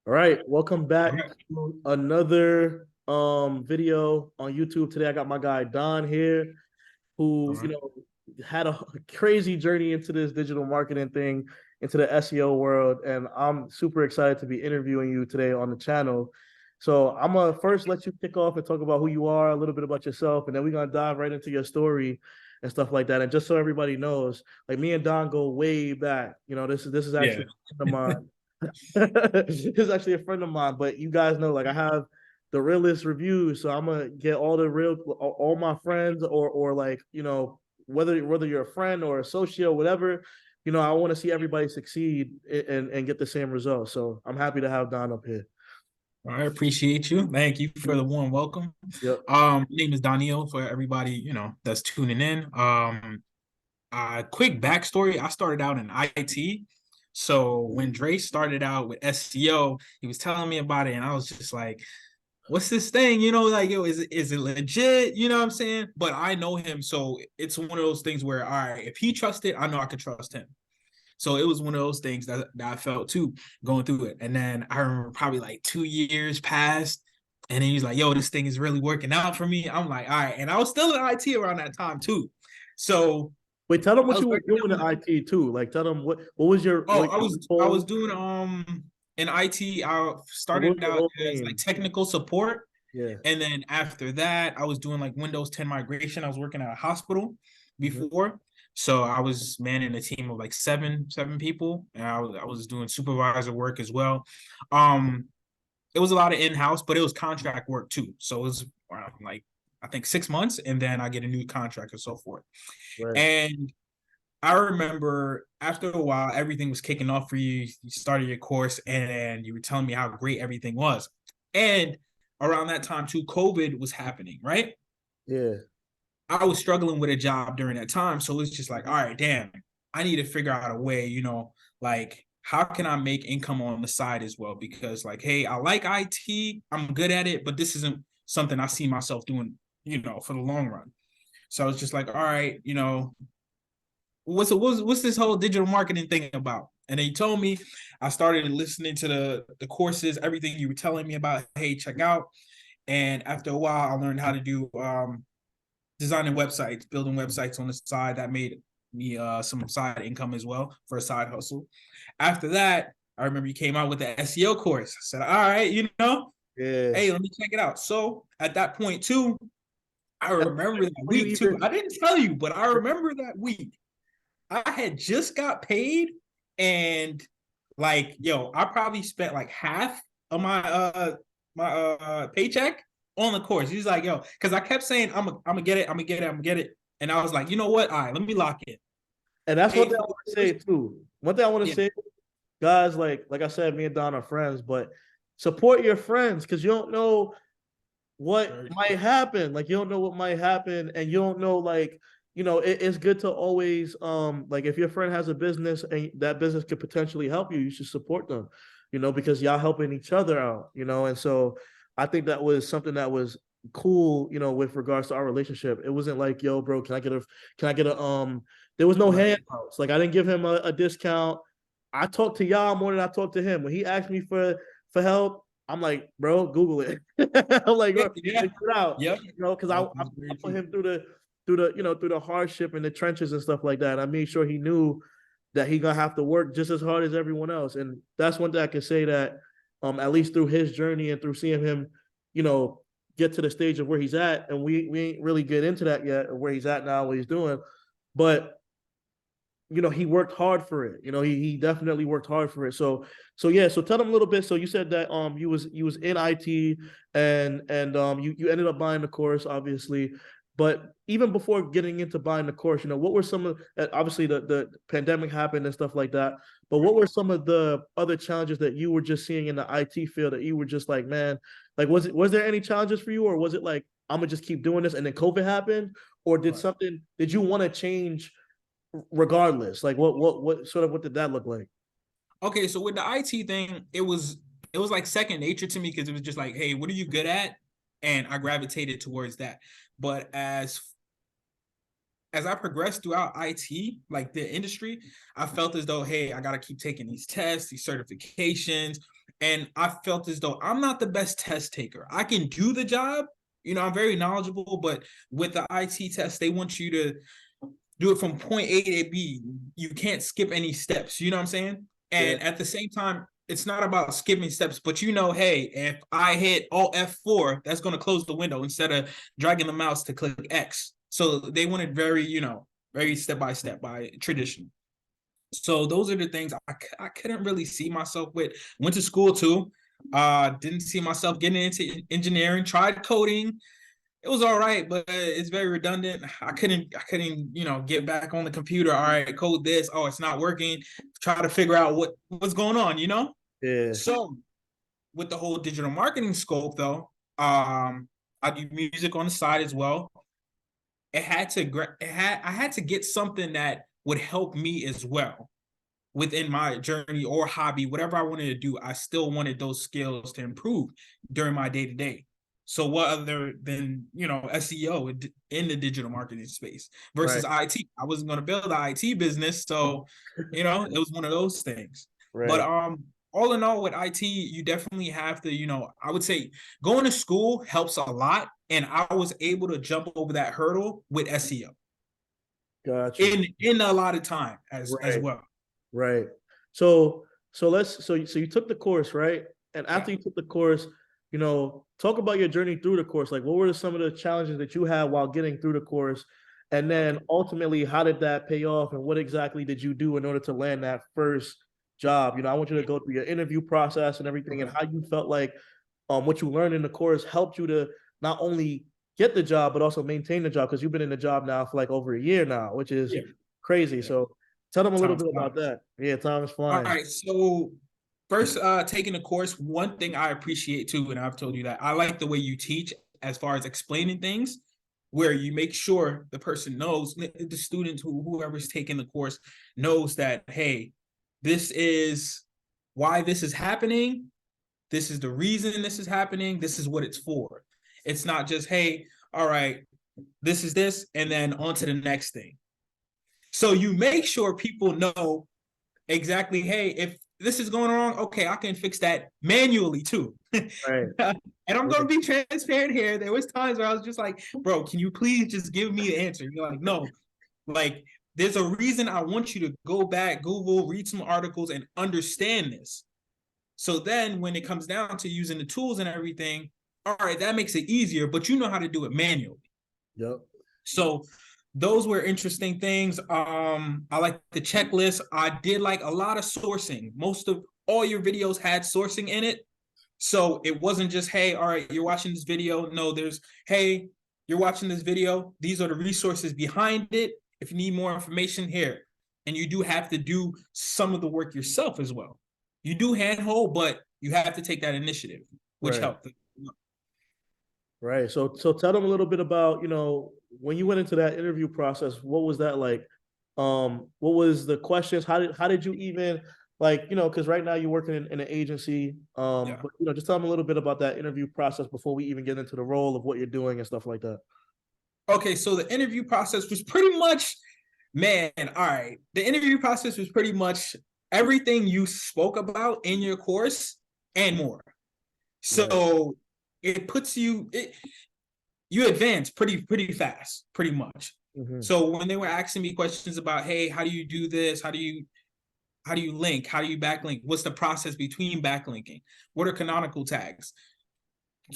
All right, welcome All back right. to another video on YouTube. Today I got my guy Don here All who, right. had a crazy journey into this digital marketing thing, into the SEO world, and I'm super excited to be interviewing you today on the channel. So I'm gonna first let you kick off and talk about who you are, a little bit about yourself, and then we're gonna dive right into your story and stuff like that. And just so everybody knows, like me and Don go way back. This is Yeah. actually a friend of mine. He's actually a friend of mine, but you guys know, like I have the realest reviews, so I'm gonna get all the real, all my friends, or like whether you're a friend or associate or whatever, I want to see everybody succeed and get the same results. So I'm happy to have Don up here. I appreciate you. Thank you for the warm welcome. Yep. My name is Daniel for everybody, that's tuning in. Quick backstory. I started out in IT. So when Dre started out with SEO, he was telling me about it, and I was just like, what's this thing? Like, yo, is it legit? You know what I'm saying? But I know him, so it's one of those things where, all right, if he trusted, I know I could trust him. So it was one of those things that I felt too going through it. And then I remember probably like 2 years passed. And then he's like, yo, this thing is really working out for me. I'm like, all right. And I was still in IT around that time too. So Wait, tell them I what was you were working doing in out. IT too. Like, tell them what was Oh, I was role, doing in IT. I like what was started your out role as like name? technical support. Yeah. And then after that, I was doing like Windows 10 migration. I was working at a hospital Mhm. before. So I was manning a team of like seven people. And I was doing supervisor work as well. Um, it was a lot of in-house, but it was contract work too. So it was like I think 6 months, and then I get a new contract and so forth. Right. And I remember after a while, everything was kicking off for you. You started your course, and you were telling me how great everything was. And around that time too, COVID was happening, right? Yeah. I was struggling with a job during that time, so it's just like, all right, damn, I need to figure out a way, like how can I make income on the side as well? Because like, hey, I like IT, I'm good at it, but this isn't something I see myself doing, for the long run. So I was just like, all right, what's this whole digital marketing thing about? And he told me, I started listening to the courses, everything you were telling me about. Hey, check out. And after a while, I learned how to do designing websites, building websites on the side. That made me some side income as well for a side hustle. After that, I remember you came out with the SEO course. I said, all right, Yeah. hey, let me check it out. So at that point too, I And remember that before you week too. even I didn't tell you, but I remember that week. I had just got paid, and like, yo, I probably spent like half of my paycheck on the course. He's like, yo, because I kept saying I'm gonna get it, I'm gonna get it, I'm gonna get it, and I was like, you know what? All right, let me lock in. and that's one Paid thing for I the want to say course. too. One thing I want to Yeah, say, guys, like I said, me and Don are friends, but support your friends because you don't know what very might happen. Like you don't know what might happen, and you don't know it's good to always like if your friend has a business and that business could potentially help you, you should support them, because y'all helping each other out, and so I think that was something that was cool, with regards to our relationship. It wasn't like, yo, bro, can I get a there was no right. handouts. Like I didn't give him a discount. I talked to y'all more than I talked to him. When he asked me for help, I'm like, bro, Google it. I'm like, Yeah, bro, yeah, figure it out. yep. Because I That's very put true. him through the hardship and the trenches and stuff like that. I made sure he knew that he gonna have to work just as hard as everyone else. And that's one thing I can say that at least through his journey and through seeing him, you know, get to the stage of where he's at. And we ain't really get into that yet, or where he's at now, what he's doing. But he worked hard for it. He definitely worked hard for it. So yeah, so tell them a little bit. So you said that you was in IT, and you ended up buying the course, obviously. But even before getting into buying the course, what were some of, obviously the pandemic happened and stuff like that. But what were some of the other challenges that you were just seeing in the IT field that you were just like, man, like was there any challenges for you, or was it like I'm gonna just keep doing this and then COVID happened? Or Right. did you want to change regardless? Like what did that look like? Okay, so with the IT thing, it was like second nature to me because it was just like, hey, what are you good at? And I gravitated towards that. But as I progressed throughout IT, like the industry, I felt as though, hey, I got to keep taking these tests, these certifications. And I felt as though I'm not the best test taker. I can do the job, I'm very knowledgeable, but with the IT test, they want you to do it from point A to B. You can't skip any steps. You know what I'm saying? Yeah. And at the same time, it's not about skipping steps, but hey, if I hit Alt F4, that's going to close the window instead of dragging the mouse to click X. So they wanted very, very step by step, by traditional. So those are the things I couldn't really see myself with. Went to school too. Didn't see myself getting into engineering. Tried coding. It was all right, but it's very redundant. I couldn't, get back on the computer. All right, code this. Oh, it's not working. Try to figure out what's going on, Yeah. So with the whole digital marketing scope though, I do music on the side as well. I had to get something that would help me as well within my journey or hobby, whatever I wanted to do. I still wanted those skills to improve during my day-to-day. So what other than, SEO in the digital marketing space versus IT? I wasn't going to build an IT business. So, it was one of those things. Right. But all in all, with IT, you definitely have to, I would say going to school helps a lot. And I was able to jump over that hurdle with SEO. Gotcha. In a lot of time as well. Right. So you took the course, right? And after you took the course, talk about your journey through the course. Like, what were some of the challenges that you had while getting through the course? And then ultimately, how did that pay off? And what exactly did you do in order to land that first job? I want you to go through your interview process and everything, and how you felt like what you learned in the course helped you to not only get the job, but also maintain the job, because you've been in the job now for like over a year now, which is crazy. Yeah. So tell them a little bit about that. Yeah, time is flying. All right. So first, taking the course, one thing I appreciate too, and I've told you that, I like the way you teach as far as explaining things, where you make sure the person knows, the student, whoever's taking the course knows that, hey, this is why this is happening. This is the reason this is happening. This is what it's for. It's not just, hey, all right, this is this, and then on to the next thing. So you make sure people know exactly, hey, if this is going wrong, okay, I can fix that manually too. Right. And I'm going to be transparent here. There was times where I was just like, bro, can you please just give me the answer? You're like, no, like, there's a reason I want you to go back, Google, read some articles and understand this. So then when it comes down to using the tools and everything, all right, that makes it easier, but you know how to do it manually. Yep. So those were interesting things. I like the checklist. I did like a lot of sourcing. Most of all your videos had sourcing in it. So it wasn't just, hey, all right, you're watching this video. No, there's, hey, you're watching this video. These are the resources behind it. If you need more information, here. And you do have to do some of the work yourself as well. You do handhold, but you have to take that initiative, which helped. Right. So tell them a little bit about, when you went into that interview process, what was that like? What was the questions? How did you even, like, because right now you're working in an agency, but just tell them a little bit about that interview process before we even get into the role of what you're doing and stuff like that. Okay, so the interview process was pretty much, man, all right. The interview process was pretty much everything you spoke about in your course and more. So it puts you, you advance pretty fast, pretty much. Mm-hmm. So when they were asking me questions about, hey, how do you do this? How do you link? How do you backlink? What's the process between backlinking? What are canonical tags?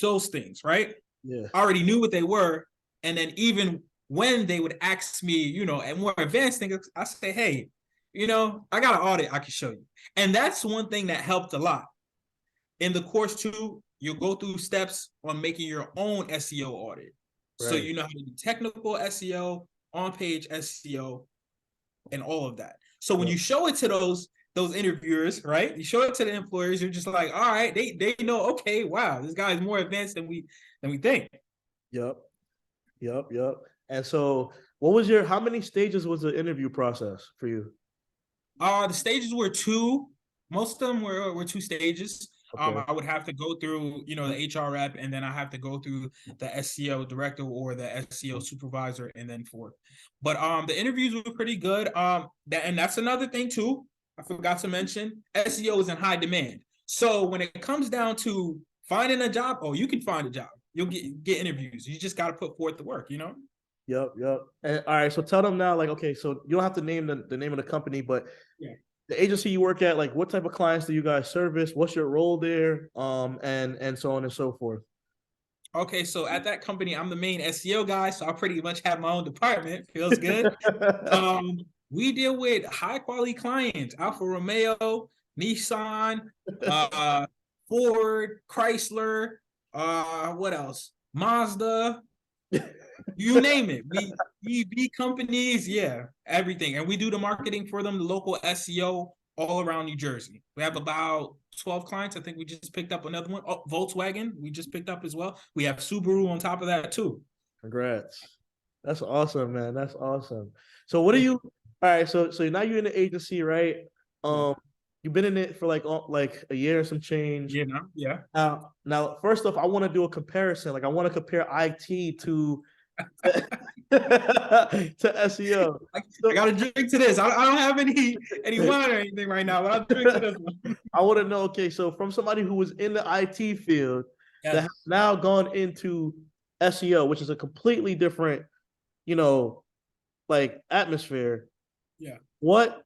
Those things, right? Yeah. I already knew what they were. And then even when they would ask me, and more advanced things, I say, hey, I got an audit I can show you. And that's one thing that helped a lot. In the course too, you'll go through steps on making your own SEO audit. Right. So you know how to do technical SEO, on-page SEO, and all of that. So when you show it to those interviewers, right? You show it to the employers, you're just like, all right, they know, okay, wow, this guy is more advanced than we think. Yep. And so how many stages was the interview process for you? The stages were 2. Most of them were 2 stages. Okay. I would have to go through, the HR rep, and then I have to go through the SEO director or the SEO supervisor, and then forth. But the interviews were pretty good. And that's another thing too. I forgot to mention, SEO is in high demand. So when it comes down to finding a job, oh, you can find a job. You'll get interviews. You just got to put forth the work, you know? Yep, yep. And all right, so tell them now, like, okay, so you don't have to name the name of the company, but Yeah. the agency you work at, like, what type of clients do you guys service? What's your role there? And so on and so forth. Okay, so at that company, I'm the main SEO guy, so I pretty much have my own department. Feels good. We deal with high quality clients: Alfa Romeo, Nissan, Ford, Chrysler, what else? Mazda, you name it. We EV companies, yeah, everything. And we do the marketing for them, the local SEO all around New Jersey. We have about 12 clients. I think we just picked up another one. Oh, Volkswagen, we just picked up as well. We have Subaru on top of that too. Congrats. That's awesome, man. That's awesome. So what do you all right, so now you're in the agency, right? Yeah. You've been in it for like a year and some change. You know, yeah. Now, first off, I want to do a comparison. Like I want to compare IT to to SEO. I got to drink to this. I don't have any wine or anything right now, but I'll drink to this one. I want to know, okay, so from somebody who was in the IT field that Yes. has now gone into SEO, which is a completely different, you know, like atmosphere. Yeah. What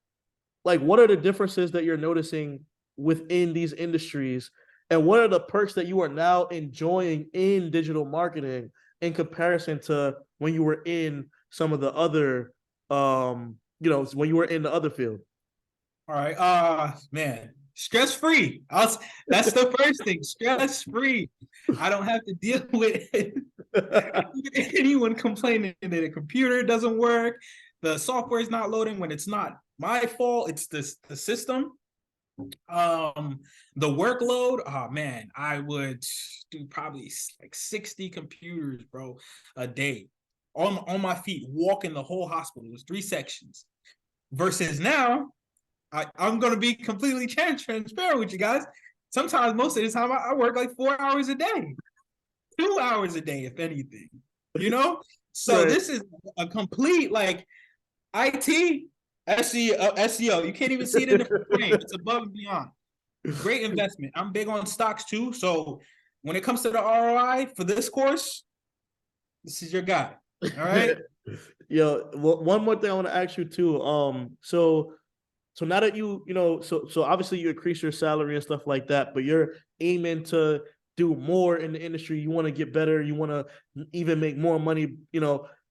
are the differences that you're noticing within these industries? And what are the perks that you are now enjoying in digital marketing in comparison to when you were in some of the other when you were in the other field? All right. Man, stress free. That's the first thing. Stress free. I don't have to deal with anyone complaining that a computer doesn't work, the software is not loading when it's not my fault. It's the system. The workload. Oh man, I would do probably like 60 computers, bro, a day on my feet, walking the whole hospital. It was 3 sections. Versus now, I'm going to be completely transparent with you guys. Sometimes, most of the time, I work like 4 hours a day, 2 hours a day, if anything. You know, so Right. this is a complete like IT, SEO. You can't even see it in the frame. It's above and beyond. Great investment. I'm big on stocks too. So when it comes to the ROI for this course, this is your guy. All right. Yo, one more thing I want to ask you too. So now that so obviously you increase your salary and stuff like that, but you're aiming to do more in the industry. You want to get better. You want to even make more money.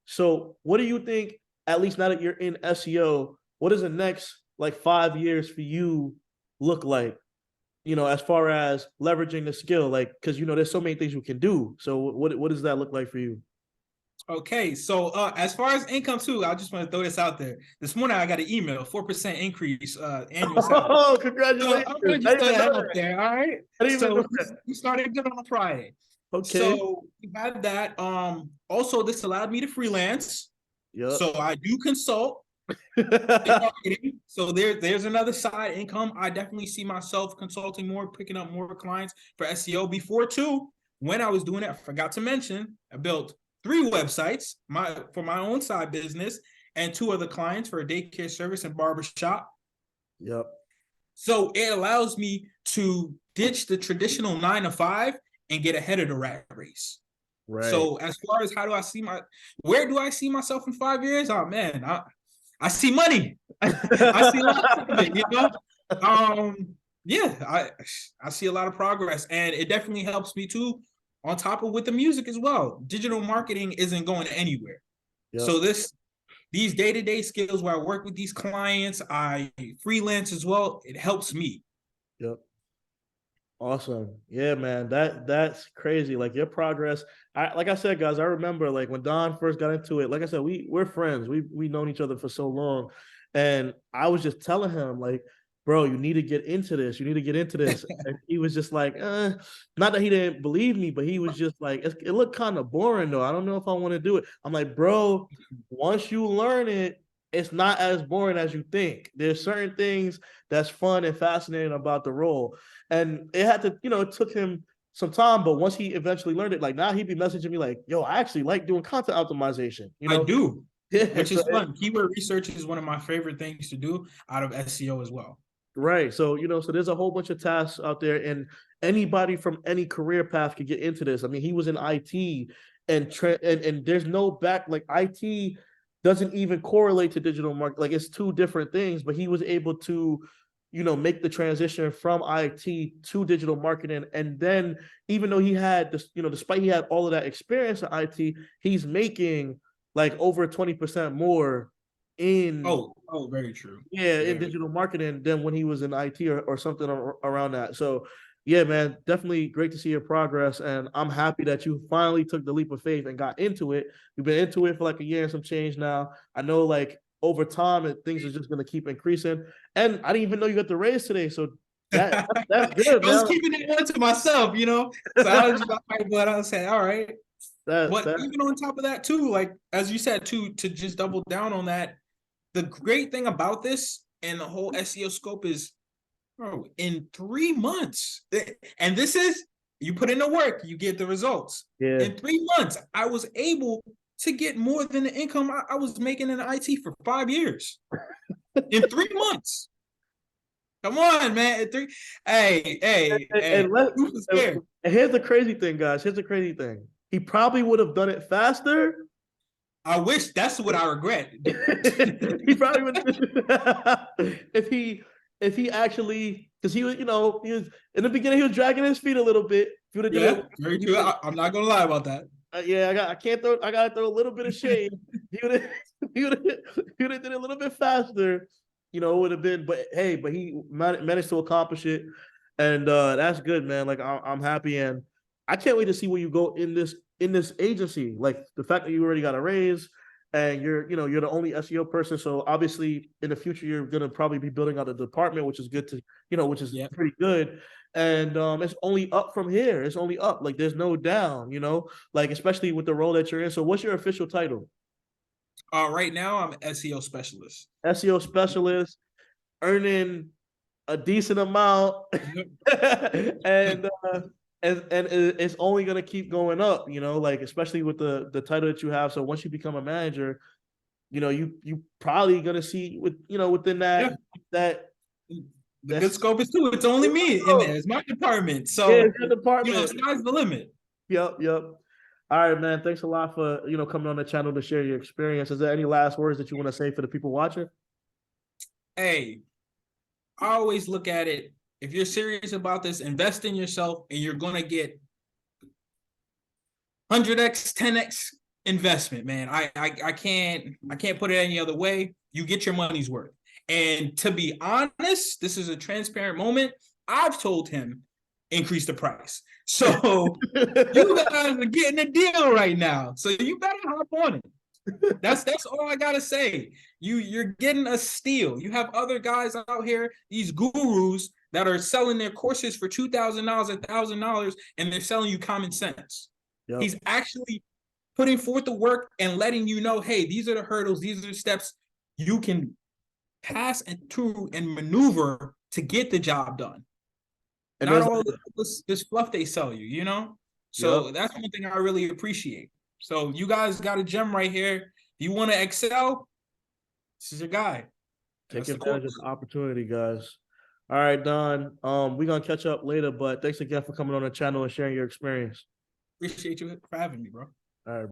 So what do you think? At least now that you're in SEO, what does the next like 5 years for you look like? As far as leveraging the skill, like because there's so many things you can do. So what does that look like for you? Okay, so as far as income too, I just want to throw this out there. This morning I got an email, 4% increase annual salary. Oh, So congratulations! I'm gonna just throw that out there. All right. I didn't even So know that. we started good on a Friday. Okay. So we had that. Also this allowed me to freelance. Yep. So I do consult in marketing. So there's another side income. I definitely see myself consulting more, picking up more clients for SEO. Before too, when I was doing it, I forgot to mention, I built 3 websites for my own side business and 2 other clients for a daycare service and barbershop. Yep. So it allows me to ditch the traditional 9 to 5 and get ahead of the rat race. Right. So as far as where do I see myself in 5 years? Oh man, I see money. I see lots of it, Yeah, I see a lot of progress, and it definitely helps me too. On top of with the music as well, digital marketing isn't going anywhere. Yep. So these day-to-day skills where I work with these clients, I freelance as well. It helps me. Yep. Awesome. Yeah, man. That's crazy. Like your progress. Like I said, guys, I remember like when Don first got into it, like I said, we're friends. We've known each other for so long. And I was just telling him, like, bro, you need to get into this. You need to get into this. And he was just like, not that he didn't believe me, but he was just like, it looked kind of boring though. I don't know if I want to do it. I'm like, bro, once you learn it, it's not as boring as you think. There's certain things that's fun and fascinating about the role. And it had to, it took him some time, but once he eventually learned it, like now he'd be messaging me like, yo, I actually like doing content optimization. I do. Yeah, which is fun. Keyword research is one of my favorite things to do out of SEO as well. Right. So, so there's a whole bunch of tasks out there, and anybody from any career path could get into this. I mean, he was in IT, and there's no back, like IT doesn't even correlate to digital market. Like it's two different things, but he was able to, make the transition from IT to digital marketing. And then even though he had this, despite he had all of that experience in IT, he's making like over 20% more in Very true. yeah, in Very. digital marketing than when he was in IT or something around that. So, yeah, man, definitely great to see your progress. And I'm happy that you finally took the leap of faith and got into it. You've been into it for like a year and some change now. I know, like, over time, things are just going to keep increasing. And I didn't even know you got the raise today. So, that's good, I was man. keeping that one to myself, So I was just like, but I was saying, all right. But even on top of that, too, like, as you said, too, to just double down on that, the great thing about this and the whole SEO scope is, bro, in 3 months, and this is, you put in the work, you get the results. Yeah. In 3 months, I was able to get more than the income I was making in IT for 5 years. In 3 months. Come on, man. Hey. And here's the crazy thing, guys. Here's the crazy thing. He probably would have done it faster. I wish. That's what I regret. He probably would if he actually, because he was, he was in the beginning, he was dragging his feet a little bit. Yeah, very true. I'm not gonna lie about that. Yeah, I gotta throw a little bit of shade. He would have he would have did it a little bit faster. It would have been, but he managed to accomplish it, and that's good, man. Like I'm happy, and I can't wait to see where you go in this agency. Like the fact that you already got a raise, and you're the only SEO person. So obviously, in the future, you're gonna probably be building out a department, which is good to which is pretty good. And it's only up from here. It's only up. Like there's no down. Like especially with the role that you're in. So what's your official title? Right now I'm SEO specialist. SEO specialist, earning a decent amount, and it's only gonna keep going up. Like especially with the title that you have. So once you become a manager, you probably gonna see within that. The good scope is too. It's only me in there. It's my department. So yeah, it's your department. Sky's the limit. Yep. All right, man. Thanks a lot for coming on the channel to share your experience. Is there any last words that you want to say for the people watching? Hey, I always look at it. If you're serious about this, invest in yourself, and you're gonna get 100x, 10x investment, man. I can't put it any other way. You get your money's worth. And to be honest, this is a transparent moment. I've told him increase the price. So you guys are getting a deal right now. So you better hop on it. That's all I gotta say. You're getting a steal. You have other guys out here, these gurus that are selling their courses for $2,000, $1,000, and they're selling you common sense. Yep. He's actually putting forth the work and letting you know, hey, these are the hurdles, these are the steps you can pass and maneuver to get the job done. And not all this fluff they sell you, So yep. That's one thing I really appreciate. So you guys got a gem right here. If you want to excel, this is your guy. Take advantage of the opportunity, guys. All right, Don. We're gonna catch up later, but thanks again for coming on the channel and sharing your experience. Appreciate you for having me, bro. All right.